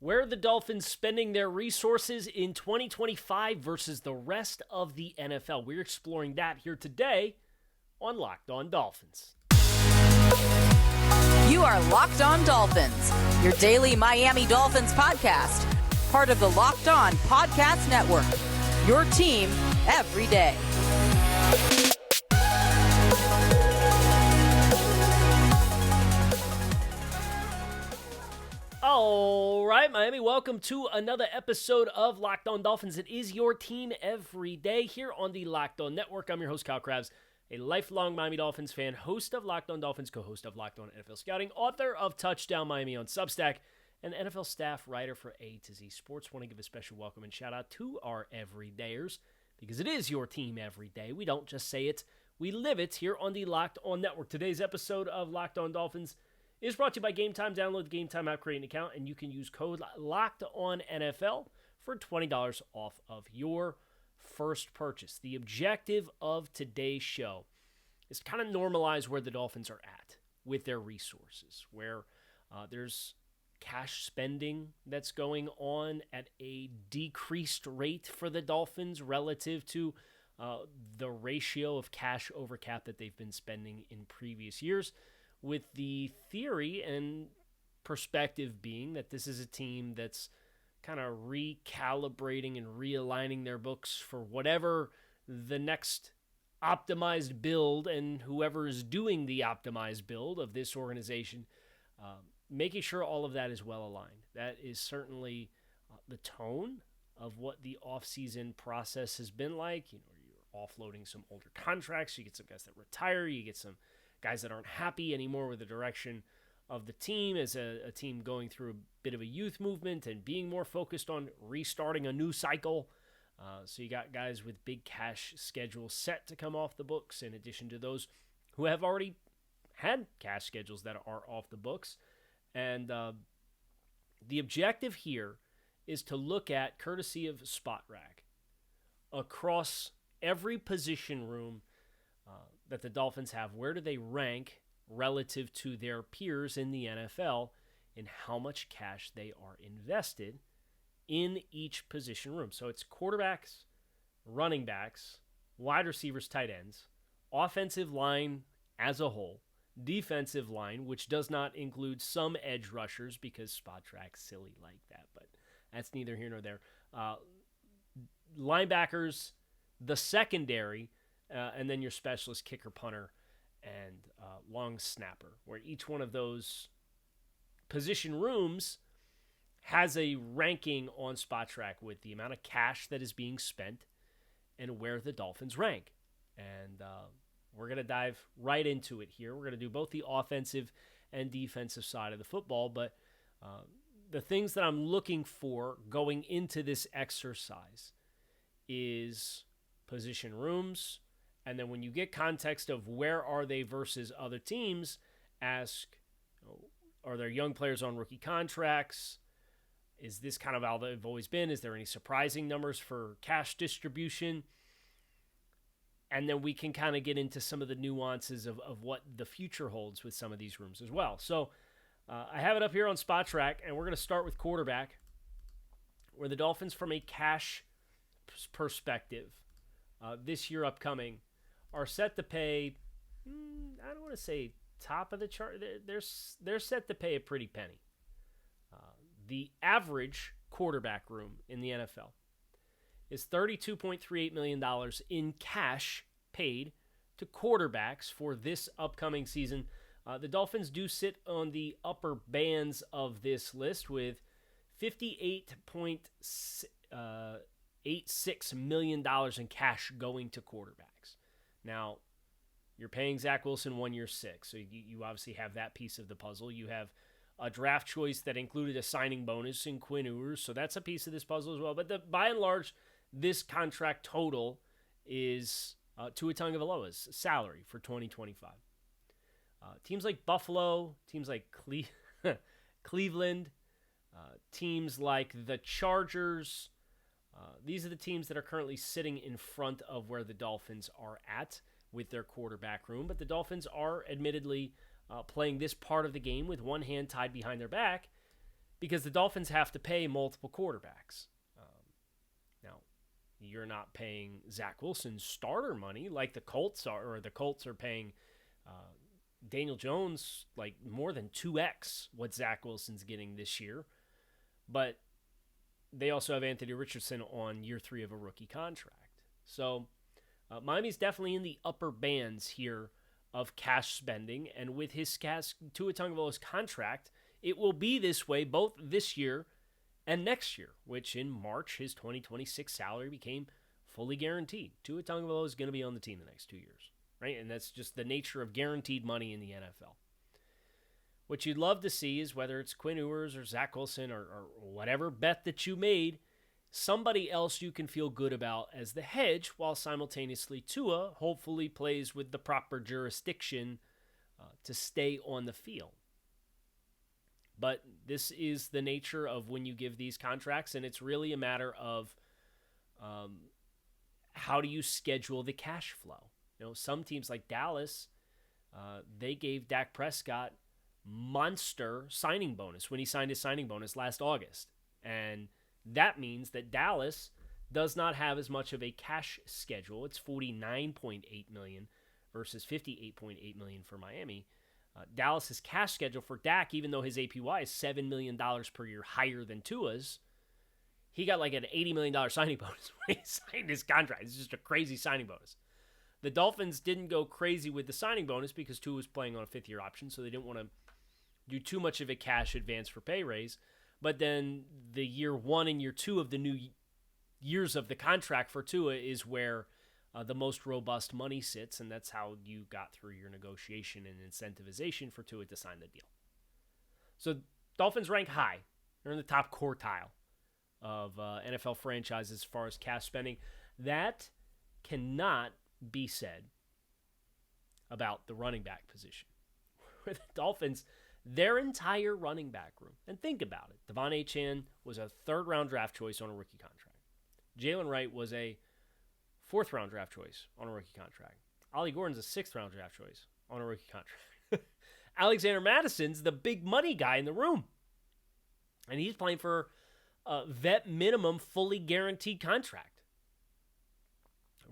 Where are the Dolphins spending their resources in 2025 versus the rest of the NFL? We're exploring that here today on Locked On Dolphins. You are Locked On Dolphins, your daily Miami Dolphins podcast, part of the Locked On Podcast Network, your team every day. All right, Miami, welcome to another episode of Locked On Dolphins. It is your team every day here on the Locked On Network. I'm your host, Kyle Krabs, a lifelong Miami Dolphins fan, host of Locked On Dolphins, co-host of Locked On NFL Scouting, author of Touchdown Miami on Substack, and NFL staff writer for A to Z Sports. Want to give a special welcome and shout out to our everydayers, because it is your team every day. We don't just say it, we live it here on the Locked On Network. Today's episode of Locked On Dolphins is brought to you by Game Time. Download the Game Time app, create an account, and you can use code LOCKEDONNFL for $20 off of your first purchase. The objective of today's show is to kind of normalize where the Dolphins are at with their resources, where there's cash spending that's going on at a decreased rate for the Dolphins relative to the ratio of cash over cap that they've been spending in previous years, with the theory and perspective being that this is a team that's kind of recalibrating and realigning their books for whatever the next optimized build, and whoever is doing the optimized build of this organization, making sure all of that is well aligned. That is certainly the tone of what the offseason process has been like. You know, you're offloading some older contracts, you get some guys that retire, you get some guys that aren't happy anymore with the direction of the team as a team going through a bit of a youth movement and being more focused on restarting a new cycle. So you got guys with big cash schedules set to come off the books, in addition to those who have already had cash schedules that are off the books. And the objective here is to look at, courtesy of Spot Rag, across every position room that the Dolphins have, where do they rank relative to their peers in the NFL in how much cash they are invested in each position room. So it's quarterbacks, running backs, wide receivers, tight ends, offensive line as a whole, defensive line, which does not include some edge rushers because Spot Track's silly like that, but that's neither here nor there. Linebackers, the secondary, and then your specialist kicker, punter, and long snapper, where each one of those position rooms has a ranking on Spot Track with the amount of cash that is being spent and where the Dolphins rank. And we're going to dive right into it here. We're going to do both the offensive and defensive side of the football, but the things that I'm looking for going into this exercise is position rooms. And then when you get context of where are they versus other teams, ask, are there young players on rookie contracts? Is this kind of how they've always been? Is there any surprising numbers for cash distribution? And then we can kind of get into some of the nuances of what the future holds with some of these rooms as well. So I have it up here on Spot Track, and we're going to start with quarterback, where the Dolphins, from a cash perspective, this year upcoming, are set to pay, I don't want to say top of the chart. They're set to pay a pretty penny. The average quarterback room in the NFL is $32.38 million in cash paid to quarterbacks for this upcoming season. The Dolphins do sit on the upper bands of this list with $58.86 million in cash going to quarterbacks. Now, you're paying Zach Wilson 1 year $6, so you obviously have that piece of the puzzle. You have a draft choice that included a signing bonus in Quinn Ewers, so that's a piece of this puzzle as well. But by and large, this contract total is Tua Tagovailoa's salary for 2025. Teams like Buffalo, teams like Cleveland, teams like the Chargers, these are the teams that are currently sitting in front of where the Dolphins are at with their quarterback room. But the Dolphins are admittedly playing this part of the game with one hand tied behind their back because the Dolphins have to pay multiple quarterbacks. Now, you're not paying Zach Wilson starter money like the Colts are, or the Colts are paying Daniel Jones like more than 2x what Zach Wilson's getting this year. But they also have Anthony Richardson on year 3 of a rookie contract. So Miami's definitely in the upper bands here of cash spending. And with his Tua Tagovailoa's contract, it will be this way both this year and next year, which in March, his 2026 salary became fully guaranteed. Tua Tagovailoa is going to be on the team the next 2 years, right? And that's just the nature of guaranteed money in the NFL. What you'd love to see is whether it's Quinn Ewers or Zach Wilson or whatever bet that you made, somebody else you can feel good about as the hedge, while simultaneously Tua hopefully plays with the proper jurisdiction to stay on the field. But this is the nature of when you give these contracts, and it's really a matter of how do you schedule the cash flow. You know, some teams like Dallas, they gave Dak Prescott monster signing bonus when he signed his signing bonus last August. And that means that Dallas does not have as much of a cash schedule. It's $49.8 million versus $58.8 million for Miami. Dallas's cash schedule for Dak, even though his APY is $7 million per year higher than Tua's, he got like an $80 million signing bonus when he signed his contract. It's just a crazy signing bonus. The Dolphins didn't go crazy with the signing bonus because Tua was playing on a 5th-year option, so they didn't want to do too much of a cash advance for pay raise. But then the year 1 and year 2 of the new years of the contract for Tua is where the most robust money sits, and that's how you got through your negotiation and incentivization for Tua to sign the deal. So Dolphins rank high. They're in the top quartile of NFL franchises as far as cash spending. That cannot be said about the running back position. Where the Dolphins, their entire running back room, and think about it, Devon Achane was a 3rd-round draft choice on a rookie contract. Jalen Wright was a 4th-round draft choice on a rookie contract. Ollie Gordon's a 6th-round draft choice on a rookie contract. Alexander Madison's the big money guy in the room. And he's playing for a vet minimum fully guaranteed contract.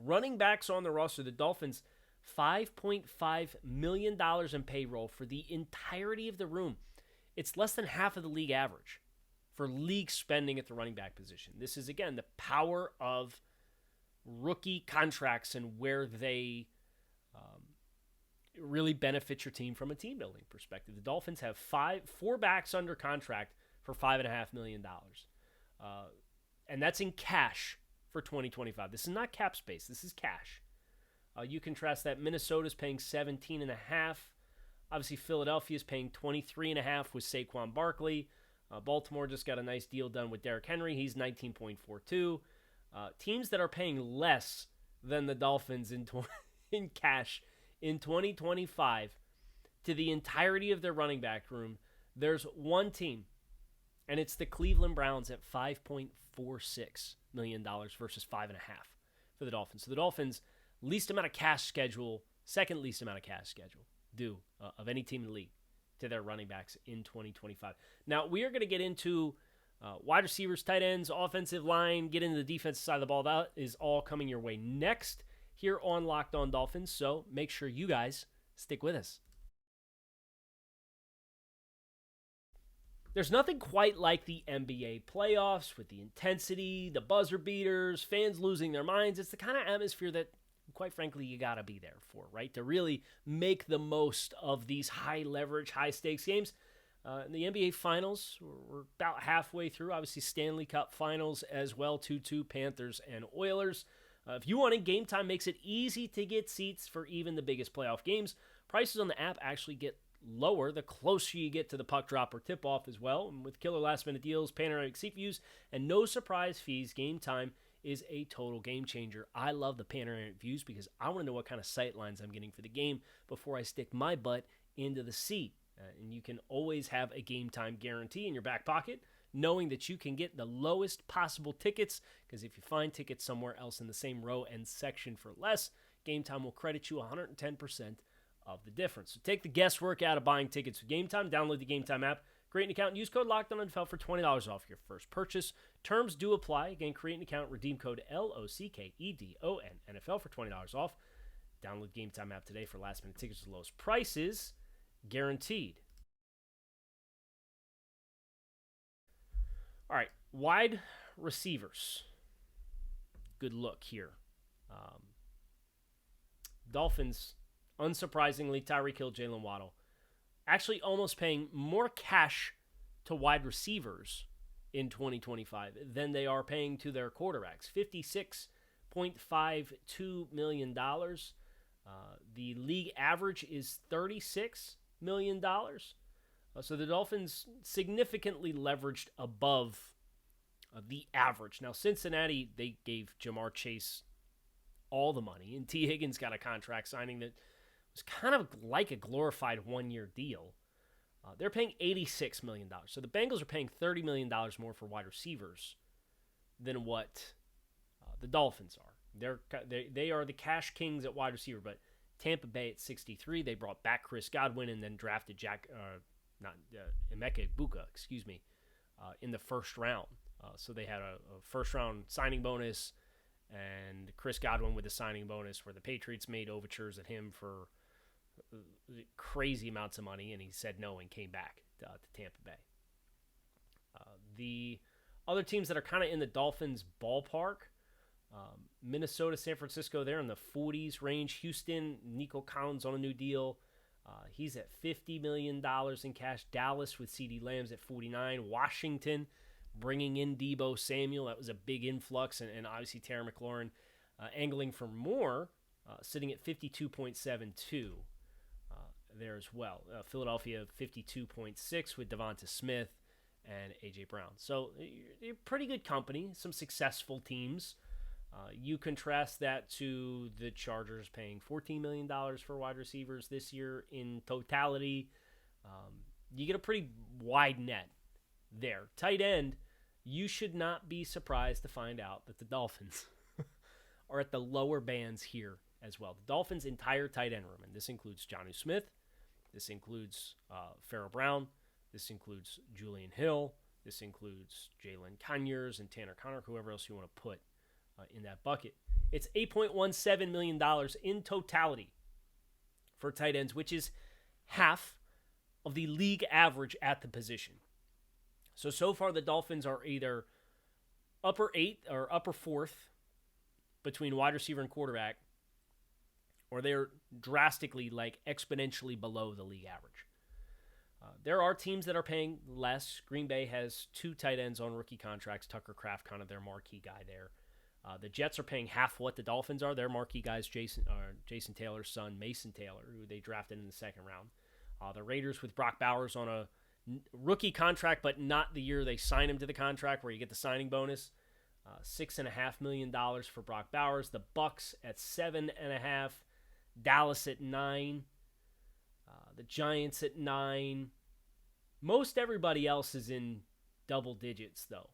Running backs on the roster, the Dolphins, $5.5 million in payroll for the entirety of the room. It's less than half of the league average for league spending at the running back position. This is, again, the power of rookie contracts and where they really benefit your team from a team building perspective. The Dolphins have 4 backs under contract for $5.5 million. And that's in cash for 2025. This is not cap space. This is cash. You contrast that. Minnesota's paying $17.5. Obviously, Philadelphia is paying $23.5 with Saquon Barkley. Baltimore just got a nice deal done with Derrick Henry. He's $19.42. Teams that are paying less than the Dolphins in cash in 2025 to the entirety of their running back room, there's one team, and it's the Cleveland Browns at $5.46 million versus $5.5 for the Dolphins. So the Dolphins, least amount of cash schedule, second least amount of cash schedule due of any team in the league to their running backs in 2025. Now, we are going to get into wide receivers, tight ends, offensive line, get into the defensive side of the ball. That is all coming your way next here on Locked On Dolphins, so make sure you guys stick with us. There's nothing quite like the NBA playoffs with the intensity, the buzzer beaters, fans losing their minds. It's the kind of atmosphere that, quite frankly, you got to be there for, right? To really make the most of these high-leverage, high-stakes games. In the NBA Finals, we're about halfway through. Obviously, Stanley Cup Finals as well, 2-2 Panthers and Oilers. If you want it, Game Time makes it easy to get seats for even the biggest playoff games. Prices on the app actually get lower the closer you get to the puck drop or tip-off as well. And with killer last-minute deals, panoramic seat views, and no surprise fees, Game Time is a total game changer. I love the panoramic views because I want to know what kind of sight lines I'm getting for the game before I stick my butt into the seat. And you can always have a Game Time guarantee in your back pocket, knowing that you can get the lowest possible tickets, because if you find tickets somewhere else in the same row and section for less, Game Time will credit you 110% of the difference. So take the guesswork out of buying tickets with Game Time. Download the Game Time app, Create an account and use code LOCKEDONNFL for $20 off your first purchase. Terms do apply. Again, create an account, redeem code LOCKEDON NFL for $20 off. Download Game Time app today for last-minute tickets at the lowest prices, guaranteed. All right, wide receivers. Good look here. Dolphins, unsurprisingly, Tyreek Hill, Jalen Waddle, actually almost paying more cash to wide receivers in 2025 than they are paying to their quarterbacks. $56.52 million. The league average is $36 million. So the Dolphins significantly leveraged above the average. Now, Cincinnati, they gave Jamar Chase all the money, and T. Higgins got a contract signing that was kind of like a glorified one-year deal. They're paying $86 million. So the Bengals are paying $30 million more for wide receivers than what the Dolphins are. They are the cash kings at wide receiver, but Tampa Bay at 63, they brought back Chris Godwin and then drafted Emeka Egbuka, in the first round. So they had a first-round signing bonus and Chris Godwin with a signing bonus where the Patriots made overtures at him for crazy amounts of money, and he said no and came back to Tampa Bay. The other teams that are kind of in the Dolphins ballpark, Minnesota, San Francisco, they're in the 40s range. Houston, Nico Collins on a new deal. He's at $50 million in cash. Dallas with CeeDee Lamb's at $49. Washington bringing in Deebo Samuel. That was a big influx. And obviously Terry McLaurin angling for more, sitting at 52.72 there as well. Philadelphia 52.6 with Devonta Smith and A.J. Brown. So you're pretty good company, some successful teams. You contrast that to the Chargers paying $14 million for wide receivers this year in totality. You get a pretty wide net there. Tight end, you should not be surprised to find out that the Dolphins are at the lower bands here as well. The Dolphins' entire tight end room, and this includes Jonnu Smith, this includes Pharaoh Brown, this includes Julian Hill, this includes Jalen Conyers and Tanner Conner, whoever else you want to put in that bucket. It's $8.17 million in totality for tight ends, which is half of the league average at the position. So far the Dolphins are either upper 8 or upper 4th between wide receiver and quarterback, or they're drastically, exponentially below the league average. There are teams that are paying less. Green Bay has 2 tight ends on rookie contracts. Tucker Kraft, kind of their marquee guy there. The Jets are paying half what the Dolphins are. Their marquee guy is Jason Taylor's son, Mason Taylor, who they drafted in the second round. The Raiders with Brock Bowers on a rookie contract, but not the year they sign him to the contract where you get the signing bonus. $6.5 million for Brock Bowers. The Bucks at $7.5 million. Dallas at $9 million. The Giants at $9 million. Most everybody else is in double digits, though.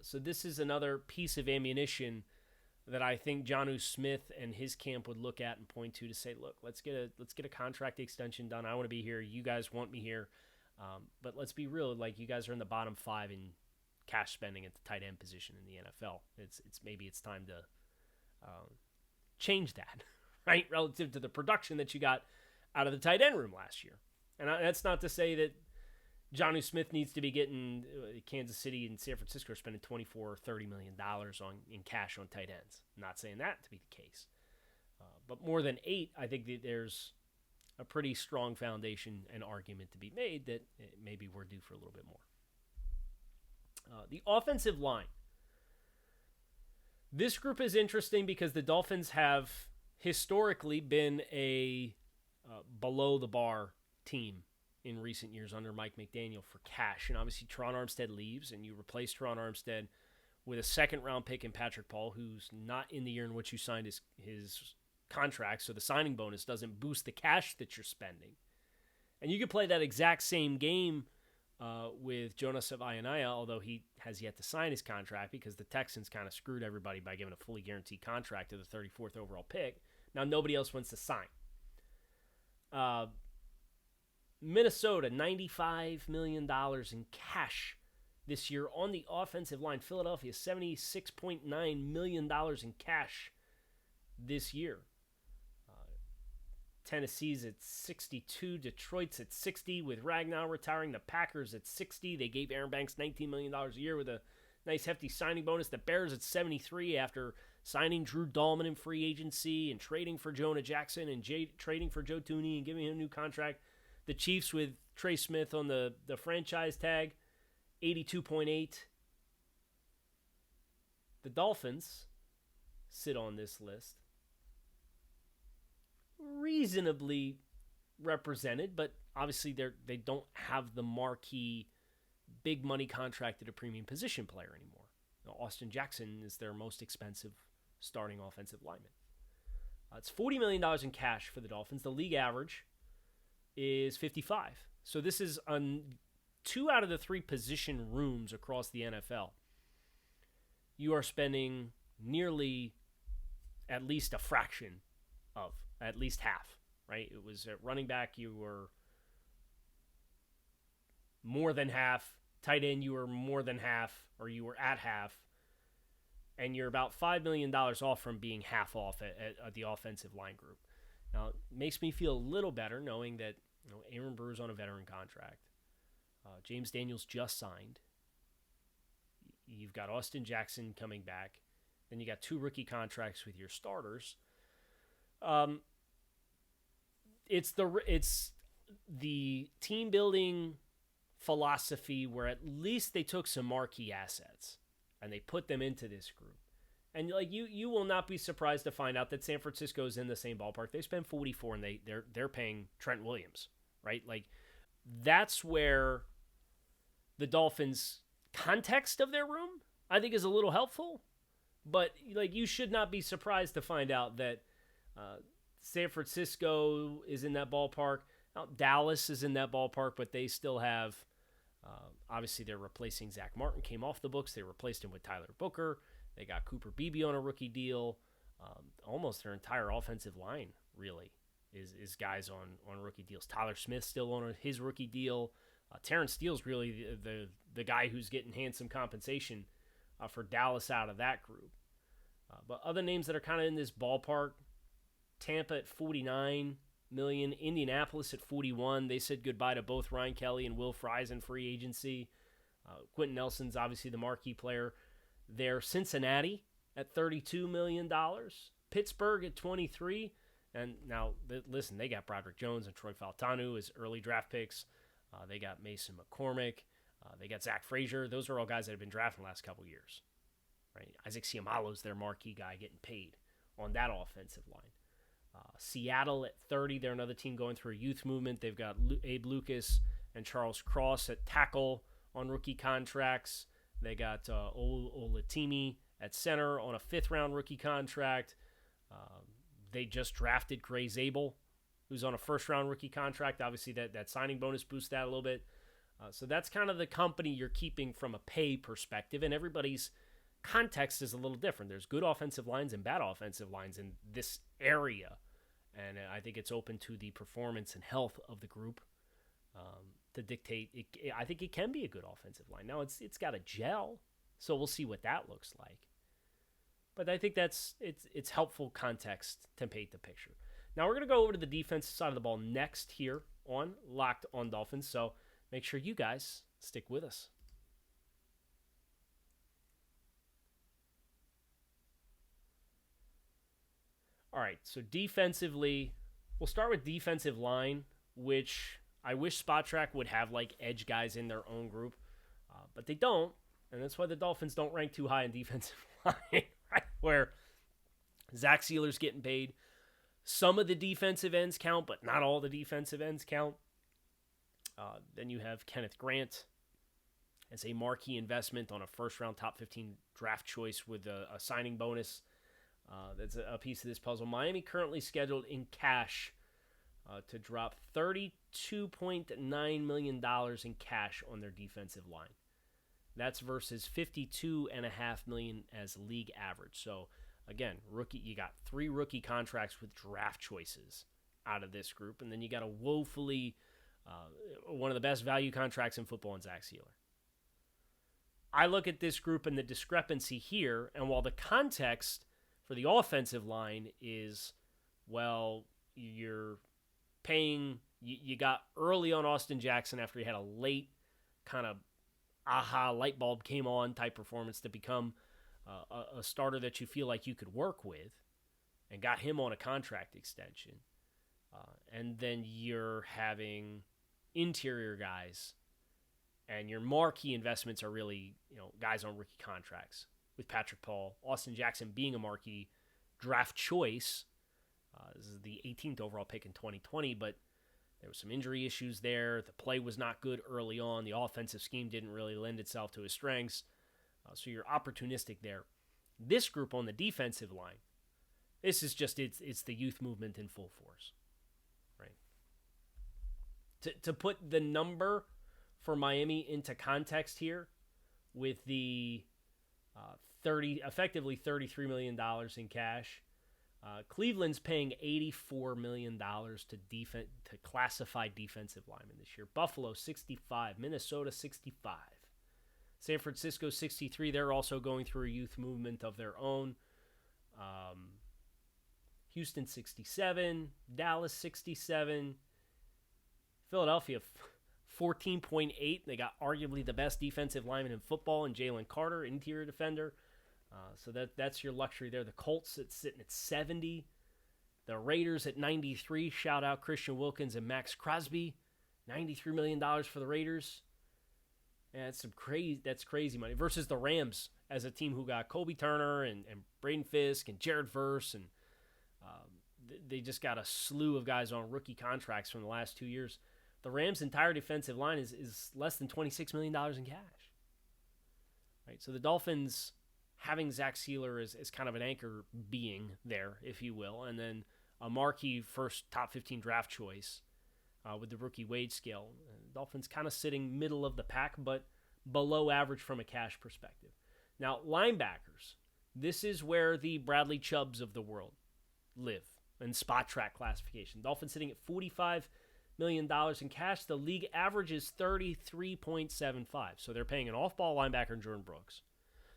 So this is another piece of ammunition that I think Jonnu Smith and his camp would look at and point to say, look, let's get a contract extension done. I want to be here. You guys want me here. But let's be real. You guys are in the bottom 5 in cash spending at the tight end position in the NFL. Maybe it's time to change that, right? Relative to the production that you got out of the tight end room last year. And that's not to say that Jonnu Smith needs to be getting Kansas City and San Francisco are spending $24 or $30 million in cash on tight ends. I'm not saying that to be the case. But more than 8, I think that there's a pretty strong foundation and argument to be made that maybe we're due for a little bit more. The offensive line. This group is interesting because the Dolphins have historically been a below-the-bar team in recent years under Mike McDaniel for cash. And obviously, Teron Armstead leaves, and you replace Teron Armstead with a second-round pick in Patrick Paul, who's not in the year in which you signed his contract, so the signing bonus doesn't boost the cash that you're spending. And you could play that exact same game with Jonas Ionaya, although he has yet to sign his contract because the Texans kind of screwed everybody by giving a fully guaranteed contract to the 34th overall pick. Now, nobody else wants to sign. Minnesota, $95 million in cash this year on the offensive line. Philadelphia, $76.9 million in cash this year. Tennessee's at 62. Detroit's at 60 with Ragnow retiring. The Packers at 60. They gave Aaron Banks $19 million a year with a nice hefty signing bonus. The Bears at 73 after signing Drew Dahlman in free agency and trading for Jonah Jackson and trading for Joe Thuney and giving him a new contract. The Chiefs with Trey Smith on the franchise tag, 82.8. The Dolphins sit on this list. Reasonably represented, but obviously they don't have the marquee big money contract at a premium position player anymore. Now, Austin Jackson is their most expensive starting offensive lineman. It's $40 million in cash for the Dolphins. The league average is 55. So this is on 2 out of the 3 position rooms across the NFL. You are spending nearly at least a fraction of, at least half, right? It was at running back, you were more than half. Tight end, you were more than half, or you were at half. And you're about $5 million off from being half off at the offensive line group. Now, it makes me feel a little better knowing that Aaron Brewer's on a veteran contract. James Daniels just signed. You've got Austin Jackson coming back. Then you got 2 rookie contracts with your starters. It's the team building philosophy where at least they took some marquee assets and they put them into this group. And like you will not be surprised to find out that San Francisco is in the same ballpark. They spend 44 and they're paying Trent Williams, right? Like that's where the Dolphins' context of their room I think is a little helpful. But like you should not be surprised to find out that San Francisco is in that ballpark. Now, Dallas is in that ballpark, but they still have, obviously they're replacing Zach Martin, came off the books. They replaced him with Tyler Booker. They got Cooper Beebe on a rookie deal. Almost their entire offensive line, really, is guys on rookie deals. Tyler Smith still on his rookie deal. Terrence Steele's really the guy who's getting handsome compensation for Dallas out of that group. But other names that are kind of in this ballpark, Tampa at $49 million, Indianapolis at $41. They said goodbye to both Ryan Kelly and Will Fries in free agency. Quentin Nelson's obviously the marquee player there. Cincinnati at $32 million. Pittsburgh at $23. And now, listen, they got Broderick Jones and Troy Fautanu as early draft picks. They got Mason McCormick. They got Zach Frazier. Those are all guys that have been drafted in the last couple of years. Right? Isaac Seumalo's their marquee guy getting paid on that offensive line. Seattle at 30. They're another team going through a youth movement. They've got Abe Lucas and Charles Cross at tackle on rookie contracts. They got Olatimi at center on a 5th-round rookie contract. They just drafted Gray Zabel, who's on a 1st-round rookie contract. Obviously, that signing bonus boosts that a little bit. So that's kind of the company you're keeping from a pay perspective, and everybody's context is a little different. There's good offensive lines and bad offensive lines in this area, and I think it's open to the performance and health of the group to dictate. I think it can be a good offensive line. Now, it's got a gel, so we'll see what that looks like. But I think it's helpful context to paint the picture. Now, we're going to go over to the defensive side of the ball next here on Locked on Dolphins, so make sure you guys stick with us. All right, so defensively, we'll start with defensive line, which I wish Spot Track would have like edge guys in their own group, but they don't, and that's why the Dolphins don't rank too high in defensive line, right? Where Zach Sealer's getting paid. Some of the defensive ends count, but not all the defensive ends count. Then you have Kenneth Grant as a marquee investment on a 1st-round top 15 draft choice with a signing bonus. That's a piece of this puzzle. Miami currently scheduled in cash to drop $32.9 million in cash on their defensive line. That's versus $52.5 million as league average. So, again, you got 3 rookie contracts with draft choices out of this group, and then you got a woefully One of the best value contracts in football in Zach Sealer. I look at this group and the discrepancy here, and while the context for the offensive line is, well, you're paying, you got early on Austin Jackson after he had a late kind of light bulb came on type performance to become a starter that you feel like you could work with, and got him on a contract extension. And then you're having interior guys, and your marquee investments are really, guys on rookie contracts, with Patrick Paul, Austin Jackson being a marquee draft choice. This is the 18th overall pick in 2020, but there were some injury issues there. The play was not good early on. The offensive scheme didn't really lend itself to his strengths. So you're opportunistic there. This group on the defensive line, this is just, it's the youth movement in full force, right? To put the number for Miami into context here, with the effectively $33 million in cash, Cleveland's paying $84 million to classified defensive linemen this year. Buffalo 65, Minnesota 65, San Francisco 63. They're also going through a youth movement of their own. Houston 67, Dallas 67, Philadelphia 14.8. They got arguably the best defensive lineman in football in Jalen Carter, interior defender. So that's your luxury there. The Colts sitting at 70. The Raiders at 93. Shout out Christian Wilkins and Max Crosby. $93 million for the Raiders. Yeah, that's crazy money. Versus the Rams as a team who got Kobe Turner and Braden Fisk and Jared Verse. And they just got a slew of guys on rookie contracts from the last 2 years. The Rams' entire defensive line is less than $26 million in cash. Right, so the Dolphins, having Zach Sealer as kind of an anchor being there, if you will, and then a marquee first top 15 draft choice with the rookie wage scale. Dolphins kind of sitting middle of the pack, but below average from a cash perspective. Now, linebackers, this is where the Bradley Chubbs of the world live in spot track classification. Dolphins sitting at $45 million in cash. The league average is 33.75. So they're paying an off-ball linebacker in Jordan Brooks.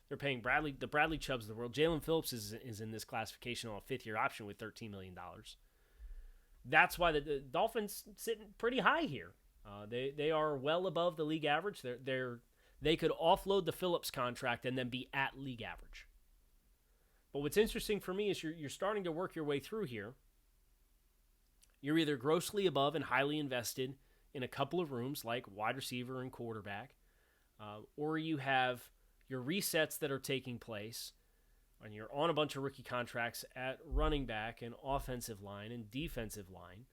They're paying the Bradley Chubbs of the world. Jalen Phillips is in this classification on a fifth-year option with $13 million. That's why the Dolphins sitting pretty high here. They are well above the league average. They could offload the Phillips contract and then be at league average. But what's interesting for me is you're starting to work your way through here. You're either grossly above and highly invested in a couple of rooms like wide receiver and quarterback, or you have your resets that are taking place, and you're on a bunch of rookie contracts at running back and offensive line and defensive line.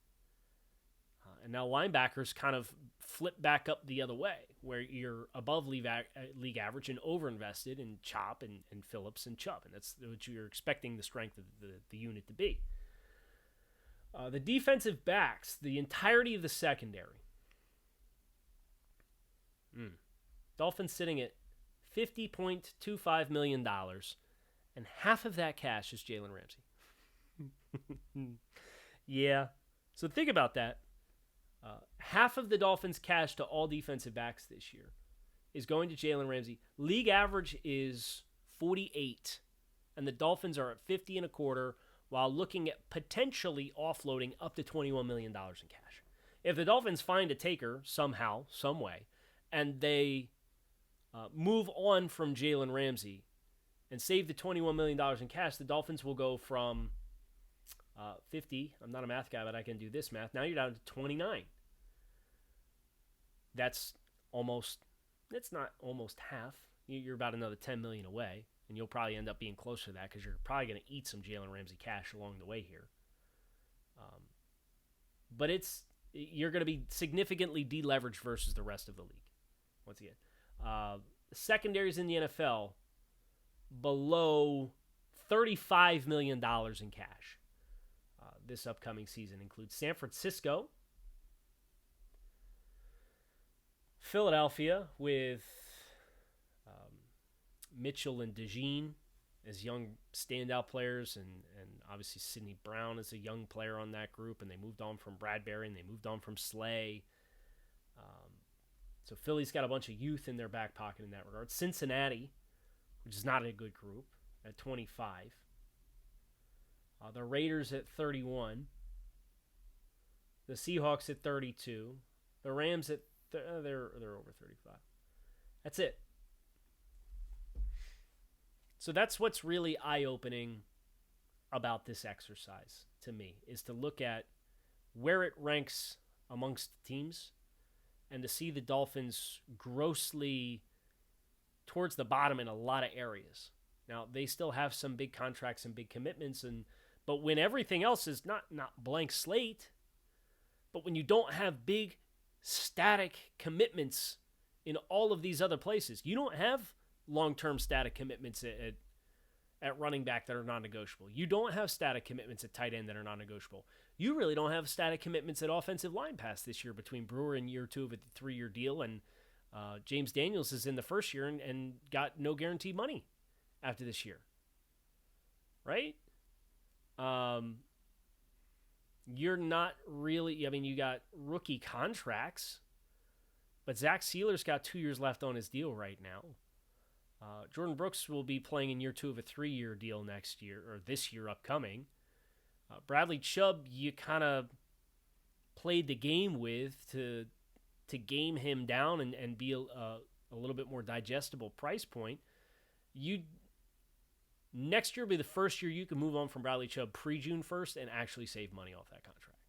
And now linebackers kind of flip back up the other way, where you're above league average and overinvested in Chop and Phillips and Chubb. And that's what you're expecting the strength of the unit to be. The defensive backs, the entirety of the secondary. Dolphins sitting at $50.25 million, and half of that cash is Jalen Ramsey. Yeah. So think about that. Half of the Dolphins' cash to all defensive backs this year is going to Jalen Ramsey. League average is 48, and the Dolphins are at 50 and a quarter, while looking at potentially offloading up to $21 million in cash. If the Dolphins find a taker somehow, some way, and they move on from Jalen Ramsey and save the $21 million in cash, the Dolphins will go from 50. I'm not a math guy, but I can do this math. Now you're down to 29. That's not almost half. You're about another $10 million away, and you'll probably end up being closer to that because you're probably going to eat some Jalen Ramsey cash along the way here. But you're going to be significantly deleveraged versus the rest of the league. Once again, the secondaries in the NFL below $35 million in cash this upcoming season includes San Francisco, Philadelphia with Mitchell and DeJean as young standout players, and obviously Sidney Brown is a young player on that group, and they moved on from Bradbury, and they moved on from Slay. So Philly's got a bunch of youth in their back pocket in that regard. Cincinnati, which is not a good group, at 25. The Raiders at 31. The Seahawks at 32. The Rams at they're over 35. That's it. So that's what's really eye-opening about this exercise to me, is to look at where it ranks amongst the teams and to see the Dolphins grossly towards the bottom in a lot of areas. Now, they still have some big contracts and big commitments, but when everything else is not blank slate, but when you don't have big static commitments in all of these other places, you don't have long-term static commitments at running back that are non-negotiable. You don't have static commitments at tight end that are non-negotiable. You really don't have static commitments at offensive line pass this year between Brewer in year 2 of a 3-year deal and James Daniels is in the first year and got no guaranteed money after this year. Right? You're not really, I mean, you got rookie contracts, but Zach Sealer's got 2 years left on his deal right now. Jordan Brooks will be playing in year 2 of a 3-year deal next year, or this year upcoming. Bradley Chubb, you kind of played the game with to game him down and be a little bit more digestible price point. Next year will be the first year you can move on from Bradley Chubb pre-June 1st and actually save money off that contract.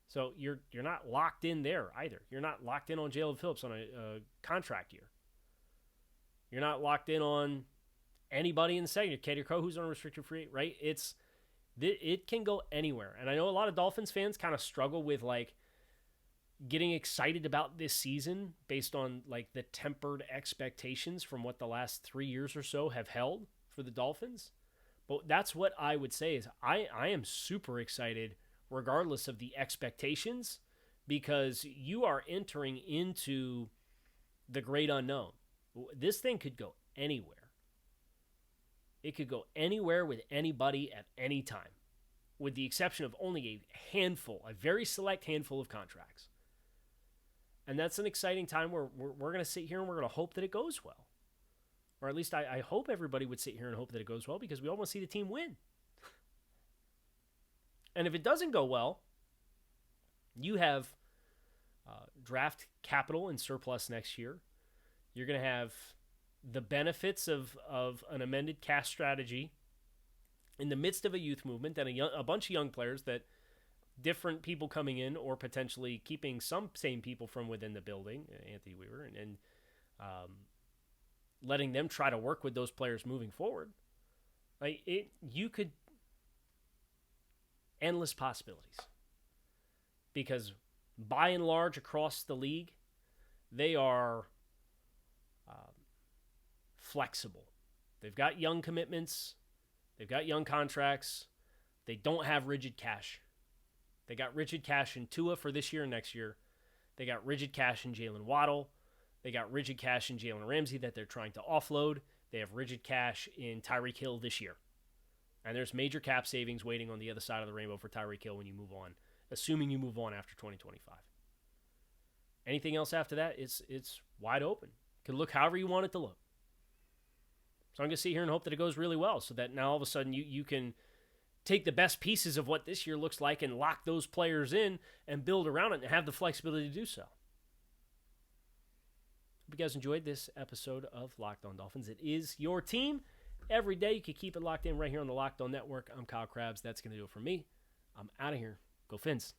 So you're not locked in there either. You're not locked in on Jalen Phillips on a contract year. You're not locked in on anybody in the second. Kader Crow, who's on a restricted free, right? It can go anywhere. And I know a lot of Dolphins fans kind of struggle with like getting excited about this season based on like the tempered expectations from what the last 3 years or so have held for the Dolphins. But that's what I would say is I am super excited regardless of the expectations, because you are entering into the great unknown. This thing could go anywhere. It could go anywhere with anybody at any time, with the exception of only a very select handful of contracts. And that's an exciting time where we're going to sit here and we're going to hope that it goes well. Or at least I hope everybody would sit here and hope that it goes well, because we all want to see the team win. And if it doesn't go well, you have draft capital in surplus next year. You're going to have the benefits of an amended cash strategy in the midst of a youth movement and a bunch of young players that different people coming in or potentially keeping some same people from within the building, Anthony Weaver, and letting them try to work with those players moving forward. You could endless possibilities, because by and large across the league, they are flexible. They've got young commitments. They've got young contracts. They don't have rigid cash. They got rigid cash in Tua for this year and next year. They got rigid cash in Jalen Waddle. They got rigid cash in Jalen Ramsey that they're trying to offload. They have rigid cash in Tyreek Hill this year. And there's major cap savings waiting on the other side of the rainbow for Tyreek Hill when you move on, assuming you move on after 2025. Anything else after that, it's wide open. It can look however you want it to look. So I'm going to sit here and hope that it goes really well, so that now all of a sudden you can take the best pieces of what this year looks like and lock those players in and build around it and have the flexibility to do so. Hope you guys enjoyed this episode of Locked On Dolphins. It is your team every day. You can keep it locked in right here on the Locked On Network. I'm Kyle Krabs. That's going to do it for me. I'm out of here. Go Fins.